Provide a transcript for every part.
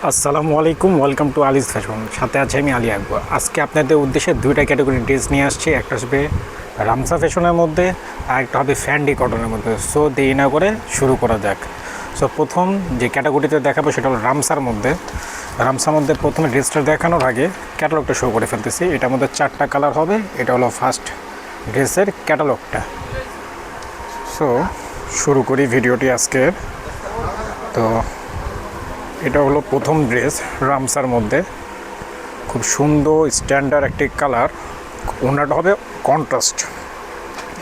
আসসালামু আলাইকুম, welcome to Ali's fashion. সাথে আছে আমি আলী আকবর। আজকে আপনাদের উদ্দেশ্যে দুইটা ক্যাটাগরি ড্রেস নিয়ে আসছি। একটা আসবে রামসা ফ্যাশনের মধ্যে, আর একটা হবে ফ্যান্ডি কটনের মধ্যে। সো দেরি না করে শুরু করা যাক। সো প্রথম যে ক্যাটাগরিতে দেখাবো সেটা হলো রামসার মধ্যে। রামসার মধ্যে প্রথমে ড্রেসটা দেখানোর আগে ক্যাটালগটা শো করে ফেলতেছি। এটার মধ্যে 4টা কালার হবে। এটা হলো ফার্স্ট ড্রেসের ক্যাটালগটা। সো শুরু করি ভিডিওটি আজকের। তো এটা হলো প্রথম ড্রেস রামসার মধ্যে, খুব সুন্দর স্ট্যান্ডার্ড একটি কালার। ওনাটা হবে কন্ট্রাস্ট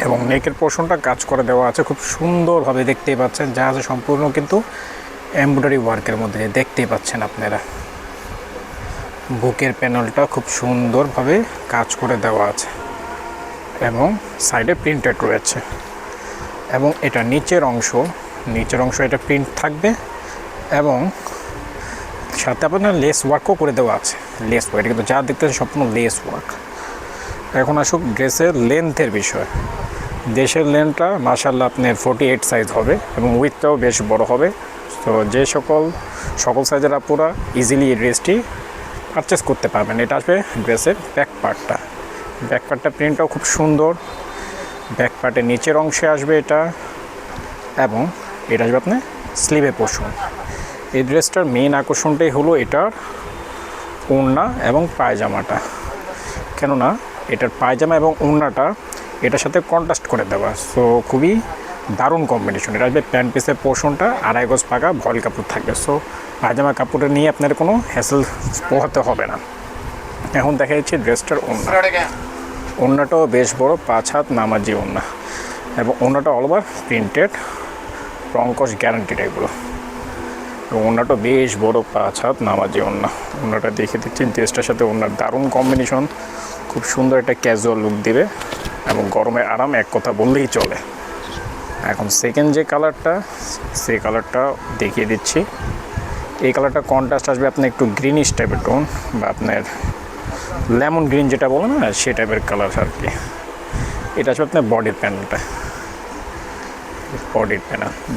এবং নেকের পোর্শনটা কাজ করে দেওয়া আছে খুব সুন্দরভাবে, দেখতেই পাচ্ছেন। যা আছে সম্পূর্ণ কিন্তু এমব্রয়ডারি ওয়ার্কের মধ্যে, দেখতেই পাচ্ছেন আপনারা। বুকের প্যানেলটা খুব সুন্দরভাবে কাজ করে দেওয়া আছে এবং সাইডে প্রিন্টেড রয়েছে। এবং এটা নিচের অংশ এটা প্রিন্ট থাকবে এবং সাথে আপনার লেস ওয়ার্কও করে দেওয়া আছে। লেস ওয়ার্ক, এটা কিন্তু যা দেখতেছেন সম্পূর্ণ লেস ওয়ার্ক। এখন আসুক ড্রেসের লেন্থের বিষয়। ড্রেসের লেন্থটা মাশাআল্লাহ আপনার 48 সাইজ হবে এবং উইথটাও বেশ বড় হবে। তো যে সকল সাইজের আপুরা ইজিলি এই ড্রেসটি পারচেস করতে পারবেন। এটা আসবে ড্রেসের ব্যাক পার্টটা প্রিন্টটাও খুব সুন্দর। ব্যাক পার্টের নিচের অংশে আসবে এটা এবং এটা আসবে আপনার স্লিভে পোর্শন। এই ড্রেসটার মেইন আকর্ষণটাই হলো এটার ওড়না এবং পায়জামাটা, কেননা এটার পায়জামা এবং ওড়নাটা এটার সাথে কন্ট্রাস্ট করে দেওয়া। সো খুবই দারুণ কম্বিনেশন। এটা আসবে প্যান্ট পিসের পোর্শনটা 2.5 গজ পাকা ভয়েল কাপড় থাকবে। সো পায়জামা কাপড়টা নিয়ে আপনার কোনো হ্যাসেল পোহাতে হবে না। এখন দেখা যাচ্ছে ড্রেসটার ওড়নাটাও বেশ বড়, 5 হাত নামাজি ওড়না এবং ওড়নাটা অল ওভার প্রিন্টেড, রংকশ গ্যারান্টি টাইপগুলো। ওড়নাটা বেশ বড়, 5 হাত নামাজি ওড়নাটা দেখে দিচ্ছি। ড্রেসটার সাথে ওড়নার দারুণ কম্বিনেশন, খুব সুন্দর একটা ক্যাজুয়াল লুক দিবে এবং গরমে আরাম, এক কথা বললেই চলে। এখন সেকেন্ড যে কালারটা, সেই কালারটা দেখিয়ে দিচ্ছি। এই কালারটা কন্ট্রাস্ট আসবে আপনার একটু গ্রিনিশ টাইপের টোন, বা আপনার লেমন গ্রিন যেটা বলে না, সেই টাইপের কালার আর কি। এটা আসবে আপনার বডির প্যানেল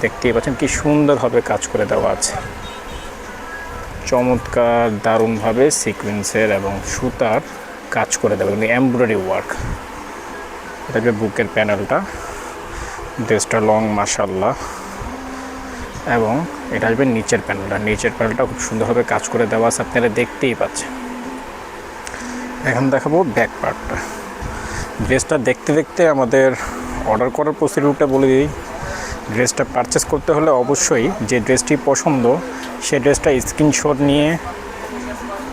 দেখতেই পাচ্ছেন কি সুন্দরভাবে কাজ করে দেওয়া আছে। চমৎকার দারুণভাবে সিকোয়েন্সের এবং সুতার কাজ করে দেওয়া, কিন্তু এমব্রয়ডারি ওয়ার্ক। এটা যে বুকের প্যানেলটা, ড্রেসটা লং মাশাআল্লাহ। এবং এটা আসবে নিচের প্যানেলটা খুব সুন্দরভাবে কাজ করে দেওয়া আছে, আপনারা দেখতেই পাচ্ছেন। এখন দেখাবো ব্যাক পার্টটা। ড্রেসটা দেখতে আমাদের অর্ডার করার প্রসিডিউরটা বলে দিই। ড্রেসটা পারচেস করতে হলে অবশ্যই যে ড্রেসটি পছন্দ সেই ড্রেসটা স্ক্রিনশট নিয়ে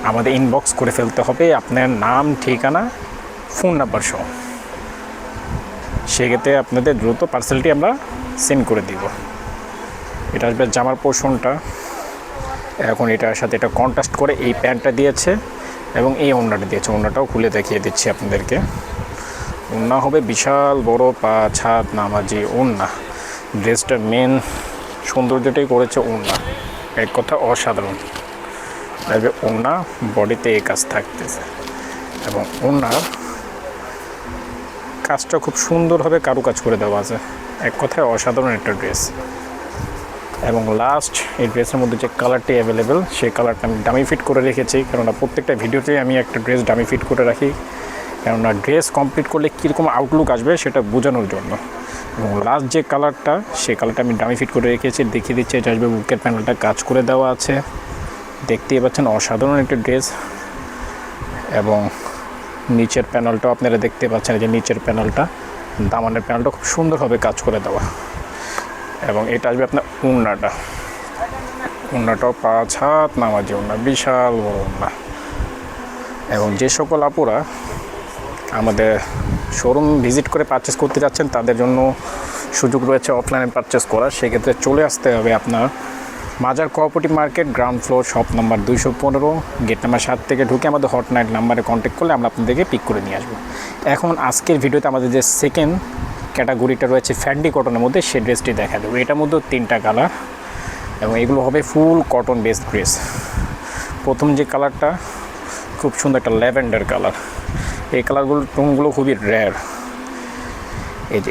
আমাদের ইনবক্স করে ফেলতে হবে, আপনার নাম, ঠিকানা, ফোন নাম্বার সহ। সেক্ষেত্রে আপনাদের দ্রুত পার্সেলটি আমরা সেন্ড করে দিব। এটা আসবে জামার পোর্শনটা। এখন এটার সাথে এটা কন্ট্রাস্ট করে এই প্যান্টটা দিয়েছে এবং এই ওড়নাটা দিয়েছে। ওড়নাটাও খুলে দেখিয়ে দিচ্ছি আপনাদেরকে। ওড়না হবে বিশাল বড়, 5 হাত নামাজি ওড়না। ড্রেসটার মেন সৌন্দর্যটাই করেছে ওড়না, এক কথা অসাধারণ। তবে ওড়না বডিতে এই কাজ থাকতেছে এবং ওড়নার কাজটা খুব সুন্দরভাবে কারুকাজ করে দেওয়া আছে, এক কথায় অসাধারণ একটা ড্রেস। এবং লাস্ট এই ড্রেসের মধ্যে যে কালারটি অ্যাভেলেবেল, সেই কালারটা আমি ডামি ফিট করে রেখেছি, কেননা প্রত্যেকটা ভিডিওতেই আমি একটা ড্রেস ডামি ফিট করে রাখি, কেননা ড্রেস কমপ্লিট করলে কীরকম আউটলুক আসবে সেটা বোঝানোর জন্য। এবং লাস্ট যে কালারটা, সেই কালারটা আমি ডামি ফিট করে রেখেছি, দেখিয়ে দিচ্ছি। এটা আসবে বুকের প্যানেলটা কাজ করে দেওয়া আছে, দেখতেই পাচ্ছেন অসাধারণ একটা ড্রেস। এবং নিচের প্যানেলটাও আপনারা দেখতে পাচ্ছেন, যে নিচের প্যানেলটা, দামানের প্যানেলটা খুব সুন্দরভাবে কাজ করে দেওয়া। এবং এটা আসবে আপনার ওড়নাটাও 5 হাত নামাজি ওড়না, বিশাল বড় ওড়না। এবং যে সকল আপুরা আমাদের শোরুম ভিজিট করে পারচেস করতে যাচ্ছেন, তাদের জন্য সুযোগ রয়েছে অফলাইনে পারচেস করার। সেক্ষেত্রে চলে আসতে হবে আপনার মাজার cooperative market, ground floor, shop number 215, gate number 7 থেকে ঢুকে আমাদের হটলাইন নাম্বারে কন্ট্যাক্ট করলে আমরা আপনাদেরকে পিক করে নিয়ে আসবো। এখন আজকের ভিডিওতে আমাদের যে সেকেন্ড ক্যাটাগরিটা রয়েছে ফ্যান্ডি কটনের মধ্যে, সেই ড্রেসটি দেখা দেবো। এটার মধ্যেও 3টা কালার এবং এগুলো হবে ফুল কটন বেসড ড্রেস। প্রথম যে কালারটা খুব সুন্দর একটা ল্যাভেন্ডার কালার। এই টোনগুলো খুবই রেয়ার।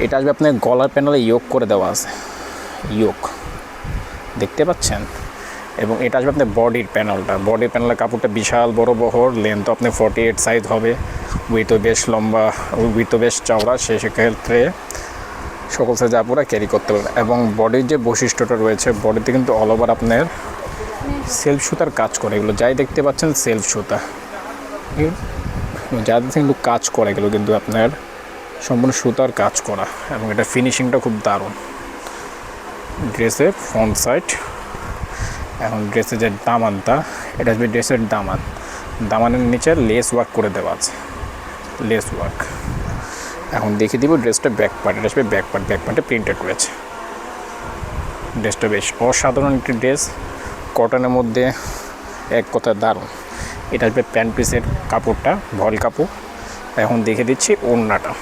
এটা আসবে আপনার গলার প্যানেলে ইয়োক করে দেওয়া আছে, ইয়োক দেখতে পাচ্ছেন। এবং এটা আসবে আপনার বডির প্যানেলটা। বডির প্যানেলের কাপড়টা বিশাল বড় বহর, লেন্থ আপনার 48 সাইজ হবে, উইথও বেশ লম্বা, উইথও বেশ চওড়া। সেক্ষেত্রে সকল সাইজ আপুরা ক্যারি করতে পারবেন। এবং বডির যে বৈশিষ্ট্যটা রয়েছে, বডিতে কিন্তু অল ওভার আপনার সেলফ সুতার কাজ করে, এগুলো যাই দেখতে পাচ্ছেন সেলফ সুতা, যাদের কিন্তু কাজ করে এগুলো কিন্তু আপনার সম্পূর্ণ সুতার কাজ করা। এবং এটা ফিনিশিংটা খুব দারুণ। ড্রেসের ফ্রন্ট সাইড। এখন ড্রেসের যে দামানটা, এটা আসবে ড্রেসের দামান। দামানের নিচে লেস ওয়ার্ক করে দেওয়া আছে, লেস ওয়ার্ক। এখন দেখিয়ে দিব ড্রেসটা ব্যাক পার্ট। এটা আসবে ব্যাক পার্ট, ব্যাক পার্টে প্রিন্টেড রয়েছে। ড্রেসটা বেশ অসাধারণ একটি ড্রেস, কটনের মধ্যে এক কথা দারুণ। এটা আসবে প্যান্ট পিসের কাপড়টা, ভল কাপড়। এখন দেখে দিচ্ছি ওড়নাটা।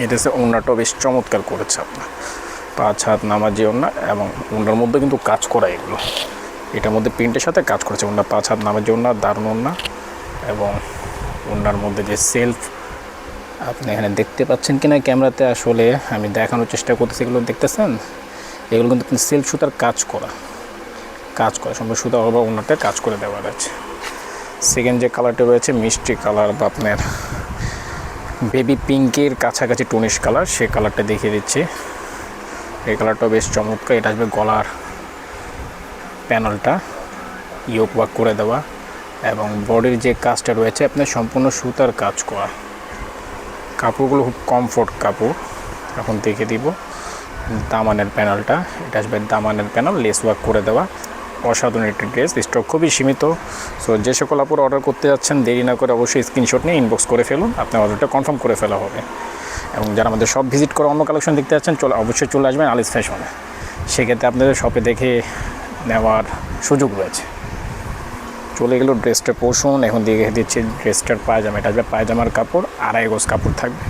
এটা হচ্ছে ওড়নাটাও বেশ চমৎকার করেছে আপনার, 5 হাত নামাজি ওড়না। এবং ওড়নার মধ্যে কিন্তু কাজ করা, এগুলো এটার মধ্যে প্রিন্টের সাথে কাজ করেছে। ওড়না 5 হাত নামাজি ওড়না, দারুণ ওড়না। এবং ওড়নার মধ্যে যে সেলফ আপনি এখানে দেখতে পাচ্ছেন কিনা ক্যামেরাতে, আসলে আমি দেখানোর চেষ্টা করতেছি, এগুলো দেখতেছেন, এগুলো কিন্তু আপনি সেলফ সুতার কাজ করা সম্পূর্ণ সুতা বা ওড়নাতে কাজ করে দেওয়া আছে। সেকেন্ড যে কালারটা রয়েছে মিষ্টি কালার বা আপনার বেবি পিঙ্কের কাছাকাছি টুনিশ কালার, সেই কালারটা দেখিয়ে দিচ্ছি। এই কালারটাও বেশ চমৎকার। এটা আসবে গলার প্যানেলটা ইয়োক ওয়ার্ক করে দেওয়া, এবং বডির যে কাজটা রয়েছে আপনার সম্পূর্ণ সুতার কাজ করা। কাপড়গুলো খুব কমফোর্ট কাপড়। এখন দেখে দিব দামানের প্যানেলটা। এটা আসবে দামানের প্যানেল, লেস ওয়ার্ক করে দেওয়া। অসাধারণ একটি ড্রেস, স্টক খুবই সীমিত। সো যে সকল আপুর অর্ডার করতে যাচ্ছেন দেরি না করে অবশ্যই স্ক্রিনশট নিয়ে ইনবক্স করে ফেলুন, আপনার অর্ডারটা কনফার্ম করে ফেলা হবে। এবং যারা আমাদের শপ ভিজিট করে অন্য কালেকশন দেখতে যাচ্ছেন অবশ্যই চলে আসবেন আলিস ফ্যাশনে, সেক্ষেত্রে আপনাদের শপে দেখে নেওয়ার সুযোগ রয়েছে। চলে গেল ড্রেসটা পোষণ। এখন দেখে দিচ্ছি ড্রেসটার পায়জামা। এটা আসবে পায়জামার কাপড়, 2.5 গজ কাপড় থাকবে।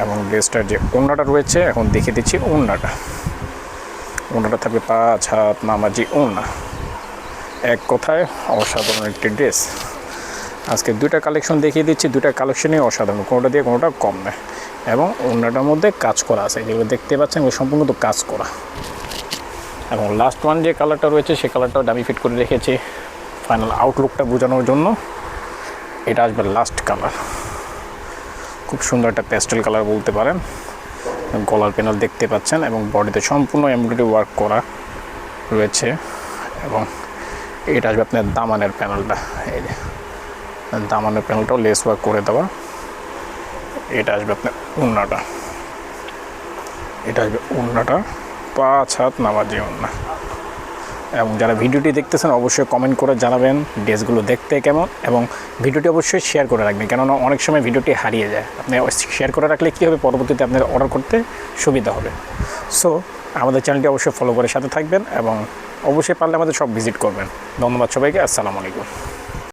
এবং ড্রেসটার যে ওড়নাটা রয়েছে, এখন দেখে দিচ্ছি ওড়নাটা থাকবে 5 হাত নামাজি ওড়না। এক কথায় অসাধারণ একটি ড্রেস। আজকে 2টা কালেকশন দেখিয়ে দিচ্ছি, 2টা কালেকশনই অসাধারণ, কোনোটা দিয়ে কোনোটা কম নয়। এবং ওড়নাটার মধ্যে কাজ করা আছে, যেগুলো দেখতে পাচ্ছেন ওই সম্পূর্ণ তো কাজ করা। এবং লাস্ট ওয়ান যে কালারটা রয়েছে সেই কালারটাও ডামি ফিট করে রেখেছি ফাইনাল আউটলুকটা বোঝানোর জন্য। এটা আসবে লাস্ট কালার, খুব সুন্দর একটা প্যাস্টেল কালার বলতে পারেন। গলার প্যানেল দেখতে পাচ্ছেন এবং বডিতে সম্পূর্ণ এমব্রয়ডারি ওয়ার্ক করা রয়েছে। এবং এটা আসবে আপনার দামানের প্যানেলটা, এই যে দামানের প্যানেলটাও লেস ওয়ার্ক করে দেওয়া। এটা আসবে আপনার ওড়নাটা, 5 হাত নামাজি ওড়না। এবং যারা ভিডিওটি দেখতেছেন অবশ্যই কমেন্ট করে জানাবেন ড্রেসগুলো দেখতে কেমন, এবং ভিডিওটি অবশ্যই শেয়ার করে রাখবেন, কেননা অনেক সময় ভিডিওটি হারিয়ে যায়। আপনি শেয়ার করে রাখলে কী হবে, পরবর্তীতে আপনার অর্ডার করতে সুবিধা হবে। সো আমাদের চ্যানেলটি অবশ্যই ফলো করে সাথে থাকবেন এবং অবশ্যই পারলে আমাদের সব ভিজিট করবেন। ধন্যবাদ সবাইকে, আসসালামু আলাইকুম।